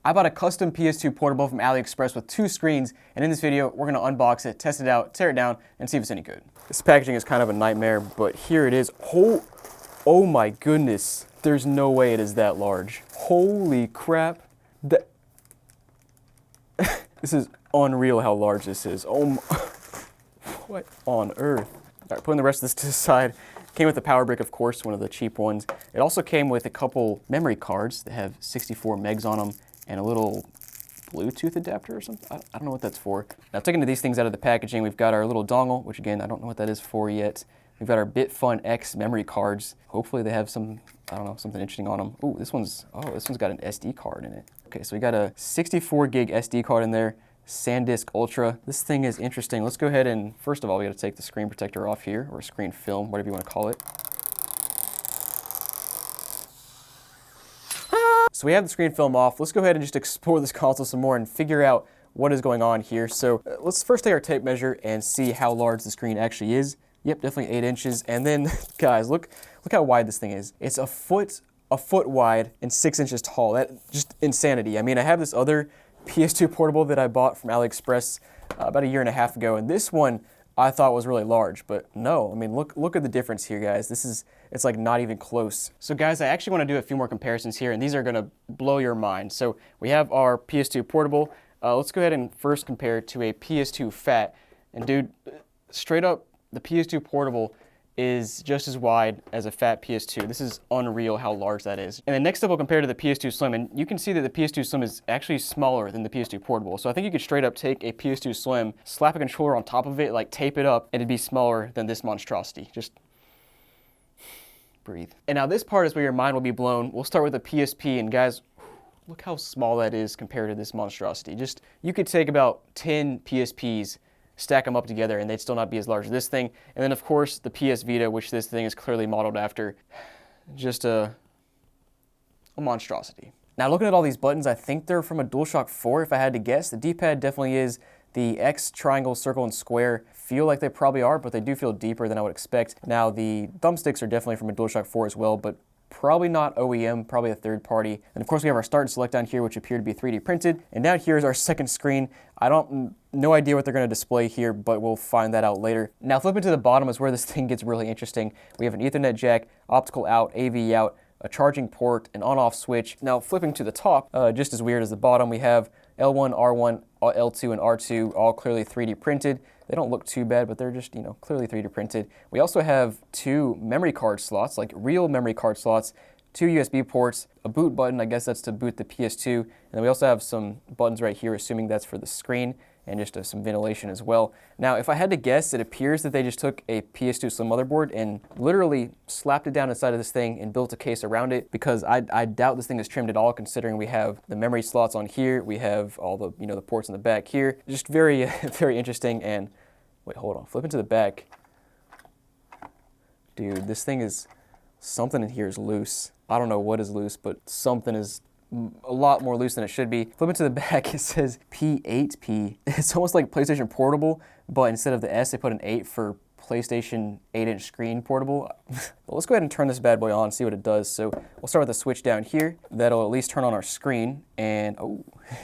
I bought a custom PS2 Portable from AliExpress with 2 screens, and in this video, we're gonna unbox it, test it out, tear it down, and see if it's any good. This packaging is kind of a nightmare, but here it is. Oh my goodness. There's no way it is that large. Holy crap. This is unreal how large this is. Oh my, what on earth? All right, putting the rest of this to the side. Came with a power brick, of course, one of the cheap ones. It also came with a couple memory cards that have 64 megs on them and a little Bluetooth adapter or something. I don't know what that's for. Now, taking these things out of the packaging, we've got our little dongle, which again, I don't know what that is for yet. We've got our BitFun X memory cards. Hopefully they have some, I don't know, something interesting on them. This one's got an SD card in it. Okay, so we got a 64 gig SD card in there. SanDisk Ultra. This thing is interesting. Let's go ahead and, first of all, we got to take the screen protector off here, or screen film, whatever you want to call it. So we have the screen film off. Let's go ahead and just explore this console some more and figure out what is going on here. So let's first take our tape measure and see how large the screen actually is. Yep, definitely 8 inches. And then, guys, look how wide this thing is. It's a foot wide and 6 inches tall. That just insanity. I mean, I have this other PS2 Portable that I bought from AliExpress about 1.5 years ago, and this one I thought was really large, but no, I mean, look at the difference here, guys. It's like not even close. So guys, I actually want to do a few more comparisons here, and these are gonna blow your mind. So we have our PS2 Portable. Let's go ahead and first compare it to a PS2 Fat, and dude, straight up, the PS2 Portable is just as wide as a fat PS2. This is unreal how large that is. And then next up we'll compare to the PS2 Slim, and you can see that the PS2 Slim is actually smaller than the PS2 Portable. So I think you could straight up take a PS2 Slim, slap a controller on top of it, like tape it up, and it'd be smaller than this monstrosity. Just breathe. And now this part is where your mind will be blown. We'll start with the PSP, and guys, look how small that is compared to this monstrosity. Just, you could take about 10 PSPs, stack them up together, and they'd still not be as large as this thing. And then, of course, the PS Vita, which this thing is clearly modeled after. Just a monstrosity. Now, looking at all these buttons, I think they're from a DualShock 4, if I had to guess. The D-pad definitely is. The X, triangle, circle, and square feel like they probably are, but they do feel deeper than I would expect. Now, the thumbsticks are definitely from a DualShock 4 as well, but probably not OEM, probably a third party. And of course we have our start and select down here, which appear to be 3D printed. And down here is our second screen. No idea what they're gonna display here, but we'll find that out later. Now flipping to the bottom is where this thing gets really interesting. We have an Ethernet jack, optical out, AV out, a charging port, an on-off switch. Now flipping to the top, just as weird as the bottom, we have L1, R1, L2, and R2, all clearly 3D printed. They don't look too bad, but they're just, clearly 3D printed. We also have 2 memory card slots, like real memory card slots, 2 USB ports, a boot button, I guess that's to boot the PS2, and then we also have some buttons right here, assuming that's for the screen, and just some ventilation as well. Now, if I had to guess, it appears that they just took a PS2 Slim motherboard and literally slapped it down inside of this thing and built a case around it, because I doubt this thing is trimmed at all, considering we have the memory slots on here, we have all the, the ports in the back here. Just very, very interesting. And wait, hold on, flipping to the back. Dude, this thing is, something in here is loose. I don't know what is loose, but something is a lot more loose than it should be. Flipping to the back, it says P8P. It's almost like PlayStation Portable, but instead of the S, they put an 8 for PlayStation 8-inch screen portable. Well, let's go ahead and turn this bad boy on and see what it does. So we'll start with the switch down here. That'll at least turn on our screen, and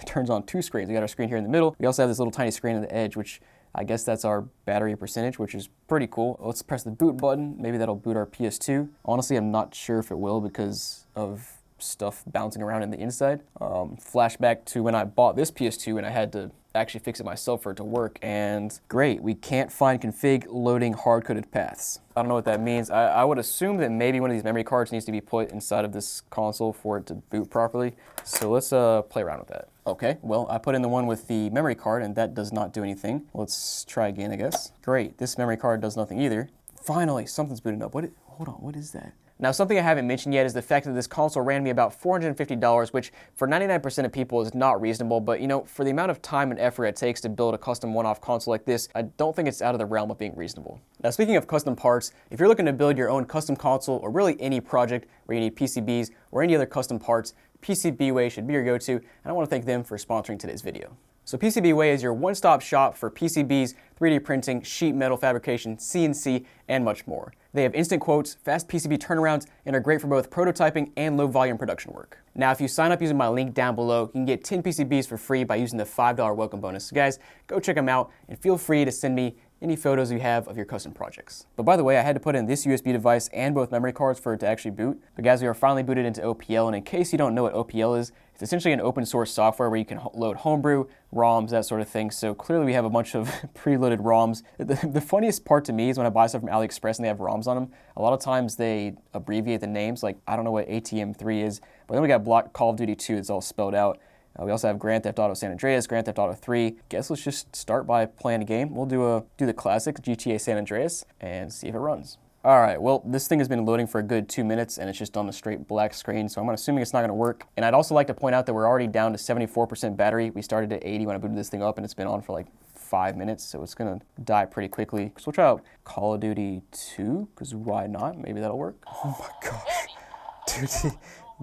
it turns on 2 screens. We got our screen here in the middle. We also have this little tiny screen on the edge, which I guess that's our battery percentage, which is pretty cool. Let's press the boot button. Maybe that'll boot our PS2. Honestly, I'm not sure if it will because of stuff bouncing around in the inside. Flashback to when I bought this PS2 and I had to actually fix it myself for it to work, and great, we can't find config loading hard-coded paths. I don't know what that means. I would assume that maybe one of these memory cards needs to be put inside of this console for it to boot properly. So let's play around with that. Okay, well, I put in the one with the memory card and that does not do anything. Let's try again, I guess. Great, this memory card does nothing either. Finally, something's booting up. Hold on, what is that? Now, something I haven't mentioned yet is the fact that this console ran me about $450, which for 99% of people is not reasonable, but for the amount of time and effort it takes to build a custom one-off console like this, I don't think it's out of the realm of being reasonable. Now, speaking of custom parts, if you're looking to build your own custom console, or really any project where you need PCBs or any other custom parts, PCBWay should be your go-to, and I want to thank them for sponsoring today's video. So PCBWay is your one-stop shop for PCBs, 3D printing, sheet metal fabrication, CNC, and much more. They have instant quotes, fast PCB turnarounds, and are great for both prototyping and low-volume production work. Now, if you sign up using my link down below, you can get 10 PCBs for free by using the $5 welcome bonus. So guys, go check them out and feel free to send me any photos you have of your custom projects. But by the way, I had to put in this USB device and both memory cards for it to actually boot. But guys, we are finally booted into OPL, and in case you don't know what OPL is, it's essentially an open source software where you can load homebrew, ROMs, that sort of thing. So clearly we have a bunch of preloaded ROMs. The funniest part to me is when I buy stuff from AliExpress and they have ROMs on them. A lot of times they abbreviate the names, like I don't know what ATM3 is, but then we got Call of Duty 2, it's all spelled out. We also have Grand Theft Auto San Andreas, Grand Theft Auto 3. Guess let's just start by playing a game. We'll do the classic GTA San Andreas and see if it runs. All right, well, this thing has been loading for a good 2 minutes and it's just on a straight black screen, so I'm assuming it's not gonna work. And I'd also like to point out that we're already down to 74% battery. We started at 80 when I booted this thing up and it's been on for like 5 minutes, so it's gonna die pretty quickly. So we'll try out Call of Duty 2, because why not? Maybe that'll work. Oh my gosh, dude,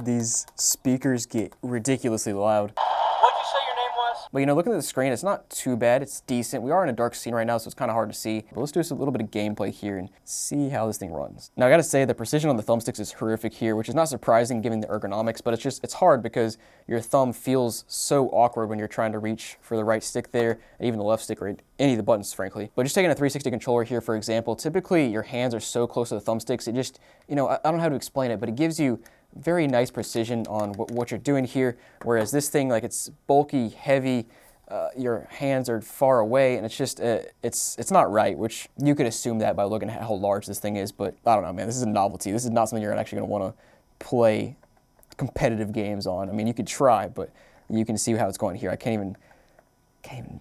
these speakers get ridiculously loud. What'd you say your name was? But you know, looking at the screen, it's not too bad. It's decent. We are in a dark scene right now, so it's kind of hard to see. But let's do a little bit of gameplay here and see how this thing runs. Now, I gotta say, the precision on the thumbsticks is horrific here, which is not surprising given the ergonomics, but it's hard because your thumb feels so awkward when you're trying to reach for the right stick there, and even the left stick or any of the buttons, frankly. But just taking a 360 controller here, for example, typically your hands are so close to the thumbsticks, it just, you know, I don't know how to explain it, but it gives you very nice precision on what you're doing here, whereas this thing, like, it's bulky, heavy, your hands are far away, and it's just, it's not right, which you could assume that by looking at how large this thing is, but I don't know, man, this is a novelty. This is not something you're actually gonna wanna play competitive games on. I mean, you could try, but you can see how it's going here. I can't even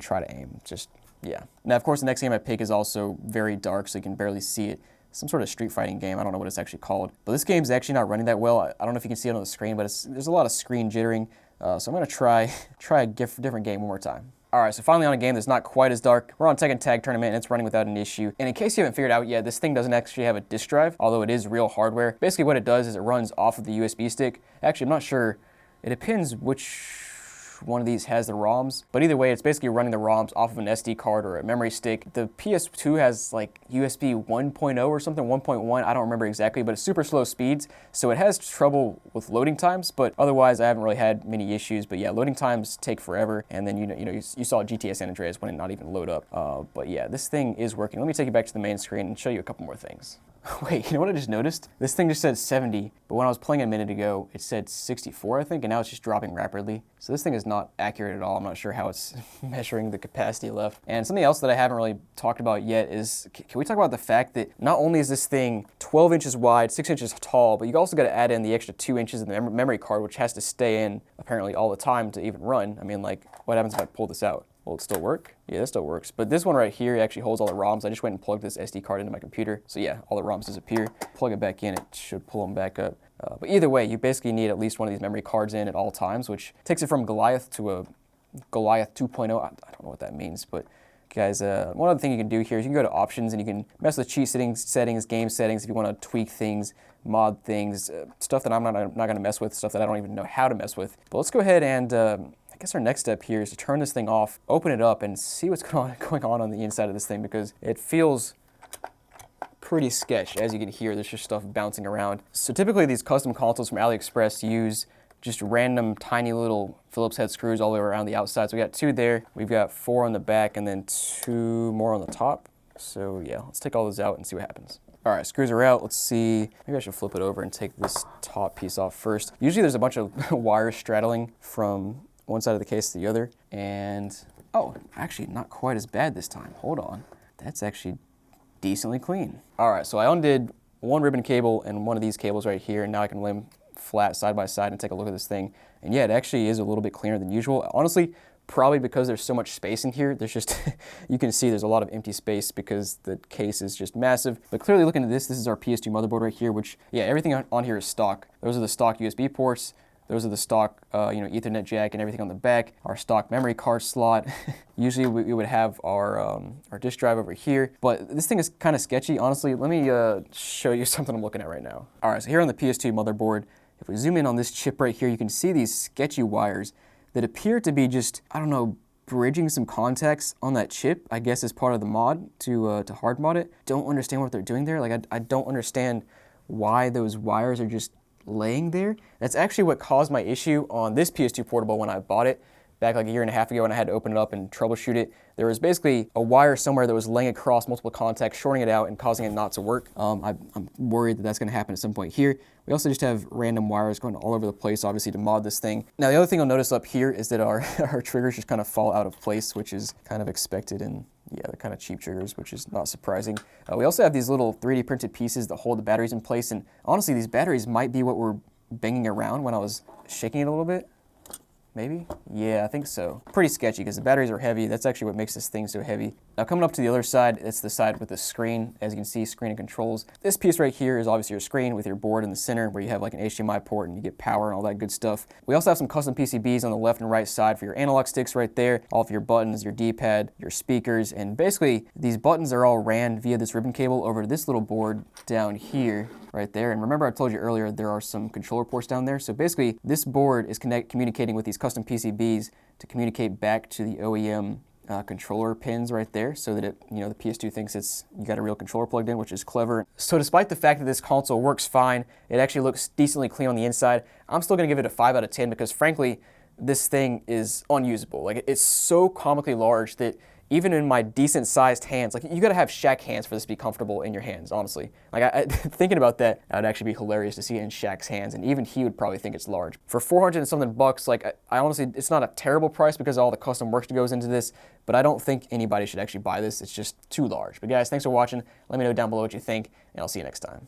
try to aim, just, yeah. Now, of course, the next game I pick is also very dark, so you can barely see it. Some sort of street fighting game. I don't know what it's actually called. But this game's actually not running that well. I don't know if you can see it on the screen, but there's a lot of screen jittering. So I'm gonna try a different game one more time. All right, so finally on a game that's not quite as dark. We're on Tekken Tag Tournament and it's running without an issue. And in case you haven't figured out yet, this thing doesn't actually have a disk drive, although it is real hardware. Basically what it does is it runs off of the USB stick. Actually, I'm not sure. It depends which one of these has the ROMs, but either way, it's basically running the ROMs off of an SD card or a memory stick. The PS2 has like USB 1.0 or something, 1.1, I don't remember exactly, but it's super slow speeds, so it has trouble with loading times, but otherwise I haven't really had many issues. But yeah, loading times take forever, and then you saw GTA San Andreas when it not even load up. But yeah, this thing is working. Let me take you back to the main screen and show you a couple more things. Wait, you know what I just noticed? This thing just said 70, but when I was playing a minute ago, it said 64, I think, and now it's just dropping rapidly. So this thing is not accurate at all. I'm not sure how it's measuring the capacity left. And something else that I haven't really talked about yet is, can we talk about the fact that not only is this thing 12 inches wide, 6 inches tall, but you also got to add in the extra 2 inches in the memory card, which has to stay in apparently all the time to even run. I mean, like, what happens if I pull this out? Will it still work? Yeah, it still works. But this one right here actually holds all the ROMs. I just went and plugged this SD card into my computer. So yeah, all the ROMs disappear. Plug it back in, it should pull them back up. But either way, you basically need at least one of these memory cards in at all times, which takes it from Goliath to a Goliath 2.0. I don't know what that means, but guys, one other thing you can do here is you can go to options and you can mess with cheat settings, game settings if you want to tweak things, mod things, stuff that I'm not going to mess with, stuff that I don't even know how to mess with. But let's go ahead and I guess our next step here is to turn this thing off, open it up, and see what's going on the inside of this thing, because it feels pretty sketch. As you can hear, there's just stuff bouncing around. So typically these custom consoles from AliExpress use just random tiny little Phillips head screws all the way around the outside. So we got 2 there, we've got 4 on the back, and then 2 more on the top. So yeah, let's take all those out and see what happens. All right, screws are out. Let's see. Maybe I should flip it over and take this top piece off first. Usually there's a bunch of wires straddling from one side of the case to the other, and oh, actually not quite as bad this time. Hold on, that's actually decently clean. All right, so I undid one ribbon cable and one of these cables right here, and now I can lay them flat side by side and take a look at this thing. And yeah, it actually is a little bit cleaner than usual. Honestly, probably because there's so much space in here. There's just, you can see there's a lot of empty space because the case is just massive. But clearly looking at this is our PS2 motherboard right here, which, yeah, everything on here is stock. Those are the stock USB ports. Those are the stock, Ethernet jack and everything on the back. Our stock memory card slot. Usually we would have our disk drive over here, but this thing is kind of sketchy. Honestly, let me show you something I'm looking at right now. All right, so here on the PS2 motherboard, if we zoom in on this chip right here, you can see these sketchy wires that appear to be just, I don't know, bridging some contacts on that chip, I guess as part of the mod to hard mod it. Don't understand what they're doing there. Like, I don't understand why those wires are just laying there. That's actually what caused my issue on this PS2 Portable when I bought it back like a year and a half ago, when I had to open it up and troubleshoot it. There was basically a wire somewhere that was laying across multiple contacts, shorting it out and causing it not to work. I'm worried that that's going to happen at some point here. We also just have random wires going all over the place, obviously, to mod this thing. Now, the other thing you'll notice up here is that our triggers just kind of fall out of place, which is kind of expected, and yeah, they're kind of cheap triggers, which is not surprising. We also have these little 3D printed pieces that hold the batteries in place, and honestly, these batteries might be what were banging around when I was shaking it a little bit. Maybe? Yeah, I think so. Pretty sketchy because the batteries are heavy. That's actually what makes this thing so heavy. Now coming up to the other side, it's the side with the screen. As you can see, screen and controls. This piece right here is obviously your screen with your board in the center where you have like an HDMI port and you get power and all that good stuff. We also have some custom PCBs on the left and right side for your analog sticks right there, all of your buttons, your D-pad, your speakers, and basically these buttons are all ran via this ribbon cable over to this little board down here. Right there. And remember I told you earlier there are some controller ports down there. So basically this board is communicating with these custom PCBs to communicate back to the OEM controller pins right there, so that the PS2 thinks you got a real controller plugged in, which is clever. So despite the fact that this console works fine, it actually looks decently clean on the inside, I'm still going to give it a 5 out of 10 because frankly this thing is unusable. Like, it's so comically large that even in my decent sized hands, like, you gotta have Shaq hands for this to be comfortable in your hands, honestly. Like, thinking about that, that would actually be hilarious to see it in Shaq's hands, and even he would probably think it's large. For 400 and something bucks, like, I honestly, it's not a terrible price because of all the custom work that goes into this, but I don't think anybody should actually buy this. It's just too large. But guys, thanks for watching. Let me know down below what you think, and I'll see you next time.